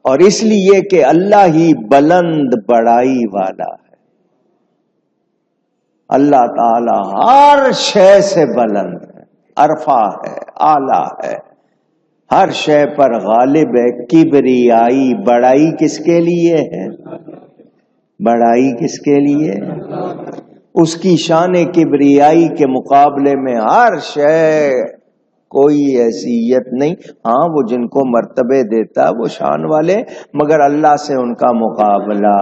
اور اس لیے کہ اللہ ہی بلند بڑائی والا ہے. اللہ تعالی ہر شے سے بلند ہے، عرفہ ہے، اعلیٰ ہے، ہر شے پر غالب ہے. کبریائی، بڑائی کس کے لیے ہے؟ بڑائی کس کے لیے؟ اس کی شان کبریائی کے مقابلے میں ہر شے کوئی حیثیت نہیں. ہاں وہ جن کو مرتبے دیتا وہ شان والے، مگر اللہ سے ان کا مقابلہ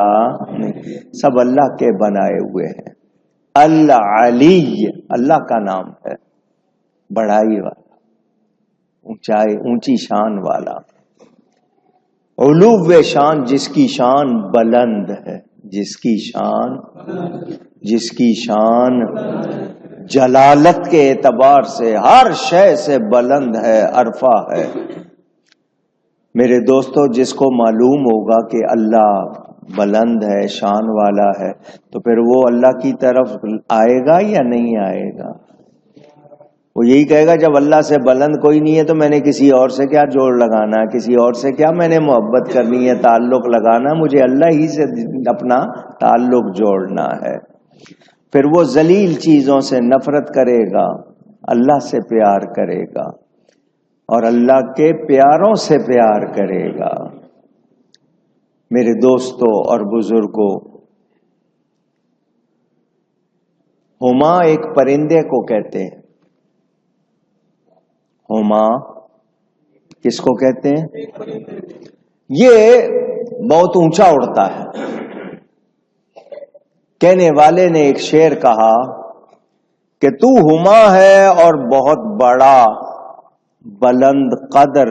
نہیں. سب اللہ کے بنائے ہوئے ہیں. العلی اللہ کا نام ہے، بڑائی والا، اونچائی، اونچی شان والا. علو شان، جس کی شان بلند ہے، جس کی شان جلالت کے اعتبار سے ہر شے سے بلند ہے، عرفہ ہے. میرے دوستو، جس کو معلوم ہوگا کہ اللہ بلند ہے، شان والا ہے، تو پھر وہ اللہ کی طرف آئے گا یا نہیں آئے گا؟ وہ یہی کہے گا جب اللہ سے بلند کوئی نہیں ہے تو میں نے کسی اور سے کیا جوڑ لگانا ہے، کسی اور سے کیا میں نے محبت کرنی ہے، تعلق لگانا، مجھے اللہ ہی سے اپنا تعلق جوڑنا ہے. پھر وہ ذلیل چیزوں سے نفرت کرے گا، اللہ سے پیار کرے گا اور اللہ کے پیاروں سے پیار کرے گا. میرے دوستوں اور بزرگوں، ہما ایک پرندے کو کہتے ہیں. ہما کس کو کہتے ہیں؟ یہ بہت اونچا اڑتا ہے. کہنے والے نے ایک شعر کہا کہ تو ہما ہے اور بہت بڑا بلند قدر،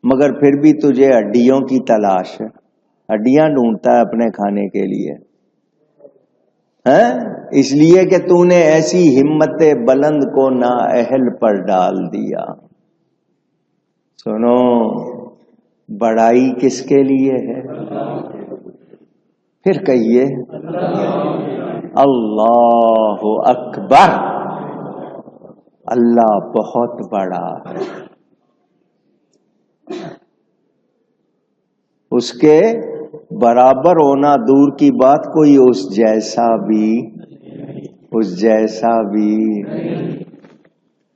مگر پھر بھی تجھے ہڈیوں کی تلاش ہے. ہڈیاں ڈھونڈتا ہے اپنے کھانے کے لیے، اس لیے کہ تو نے ایسی ہمت بلند کو نااہل پر ڈال دیا. سنو، بڑائی کس کے لیے ہے؟ پھر کہیے اللہ اکبر. اللہ بہت بڑا ہے. اس کے برابر ہونا دور کی بات، کوئی اس جیسا بھی